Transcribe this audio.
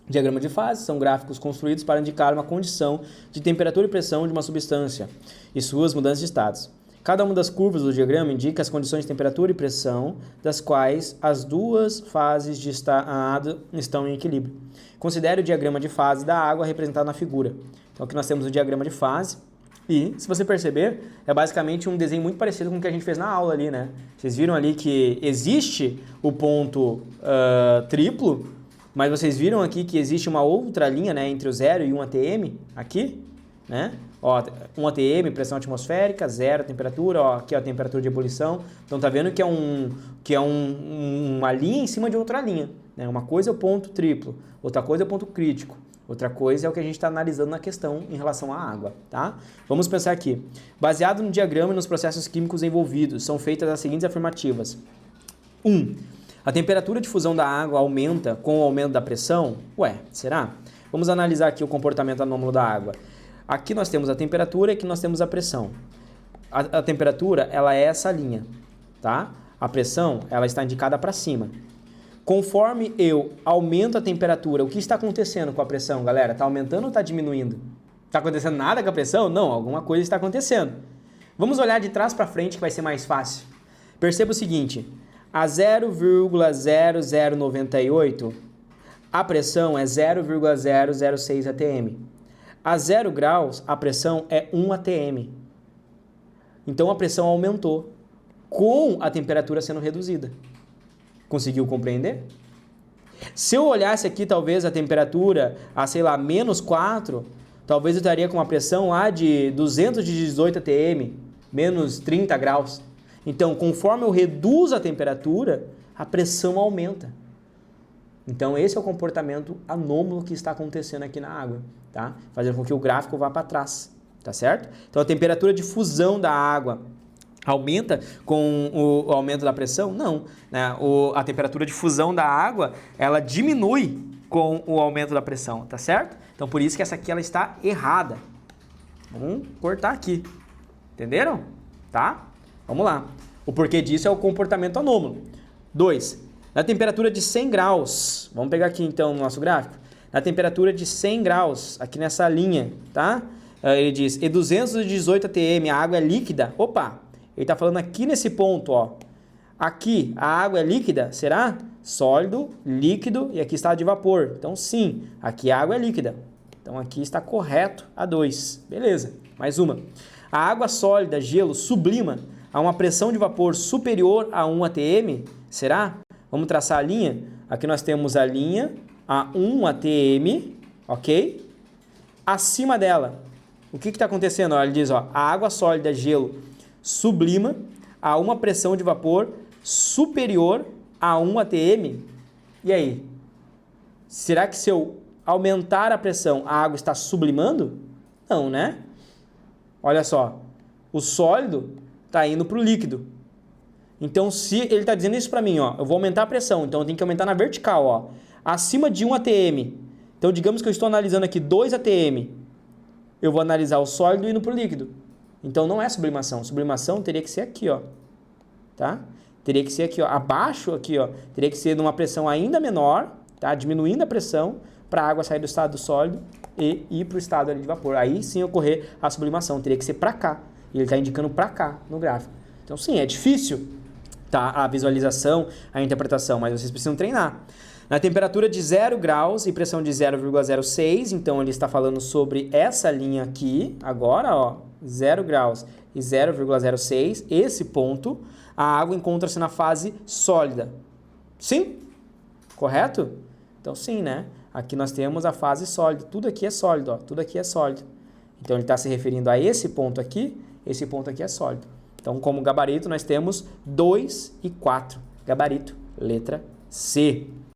Diagrama de fase são gráficos construídos para indicar uma condição de temperatura e pressão de uma substância e suas mudanças de estados. Cada uma das curvas do diagrama indica as condições de temperatura e pressão das quais as duas fases de estado estão em equilíbrio. Considere o diagrama de fase da água representado na figura. Então aqui nós temos o diagrama de fase e, se você perceber, é basicamente um desenho muito parecido com o que a gente fez na aula ali, né? Vocês viram ali que existe o ponto triplo, mas vocês viram aqui que existe uma outra linha, né, entre o 0 e 1 atm, aqui, né? Ó, 1 atm, pressão atmosférica, 0 temperatura, ó, aqui é a temperatura de ebulição. Então tá vendo que é uma linha em cima de outra linha, né? Uma coisa é o ponto triplo, outra coisa é o ponto crítico, outra coisa é o que a gente está analisando na questão em relação à água, tá? Vamos pensar aqui. Baseado no diagrama e nos processos químicos envolvidos, são feitas as seguintes afirmativas. 1. A temperatura de fusão da água aumenta com o aumento da pressão? Ué, será? Vamos analisar aqui o comportamento anômalo da água. Aqui nós temos a temperatura e aqui nós temos a pressão. A temperatura, ela é essa linha, tá? A pressão, ela está indicada para cima. Conforme eu aumento a temperatura, o que está acontecendo com a pressão, galera? Está aumentando ou está diminuindo? Está acontecendo nada com a pressão? Não, alguma coisa está acontecendo. Vamos olhar de trás para frente que vai ser mais fácil. Perceba o seguinte, a 0,0098, a pressão é 0,006 atm. A 0 graus, a pressão é 1 atm. Então, a pressão aumentou, com a temperatura sendo reduzida. Conseguiu compreender? Se eu olhasse aqui, talvez, a temperatura a, sei lá, menos 4, talvez eu estaria com uma pressão lá de 218 atm, menos 30 graus. Então, conforme eu reduzo a temperatura, a pressão aumenta. Então, esse é o comportamento anômalo que está acontecendo aqui na água, tá? Fazendo com que o gráfico vá para trás, tá certo? Então, a temperatura de fusão da água aumenta com o aumento da pressão? Não, né? A temperatura de fusão da água, ela diminui com o aumento da pressão, tá certo? Então, por isso que essa aqui ela está errada. Vamos cortar aqui, entenderam? Tá? Vamos lá. O porquê disso é o comportamento anômalo. 2. Na temperatura de 100 graus, vamos pegar aqui então no nosso gráfico, na temperatura de 100 graus, aqui nessa linha, tá? Ele diz, e 218 atm, a água é líquida. Opa, ele está falando aqui nesse ponto, ó. Aqui, a água é líquida, será? Sólido, líquido e aqui estado de vapor. Então sim, aqui a água é líquida. Então aqui está correto a 2. Beleza, mais uma. A água sólida, gelo, sublima a uma pressão de vapor superior a 1 atm, será? Vamos traçar a linha. Aqui nós temos a linha a 1 atm, ok? Acima dela, o que está acontecendo? Ó, ele diz, ó, a água sólida, gelo, sublima a uma pressão de vapor superior a 1 atm. E aí? Será que se eu aumentar a pressão, a água está sublimando? Não, né? Olha só, o sólido está indo para o líquido. Então, se ele está dizendo isso para mim, ó, eu vou aumentar a pressão, então eu tenho que aumentar na vertical, ó, acima de 1 atm. Então, digamos que eu estou analisando aqui 2 atm. Eu vou analisar o sólido indo para o líquido. Então, não é sublimação. Sublimação teria que ser aqui, ó, tá? Teria que ser aqui, ó, abaixo aqui, ó, teria que ser numa pressão ainda menor, tá? Diminuindo a pressão para a água sair do estado sólido e ir para o estado ali de vapor. Aí sim ocorrer a sublimação, teria que ser para cá. E ele está indicando para cá no gráfico. Então, sim, é difícil, tá? A visualização, a interpretação, mas vocês precisam treinar. Na temperatura de 0 graus e pressão de 0,06, então ele está falando sobre essa linha aqui, agora, ó, 0 graus e 0,06, esse ponto, a água encontra-se na fase sólida. Sim? Correto? Então, sim, né? Aqui nós temos a fase sólida, tudo aqui é sólido, ó, tudo aqui é sólido. Então, ele está se referindo a esse ponto aqui é sólido. Então, como gabarito, nós temos 2 e 4. Gabarito, letra C.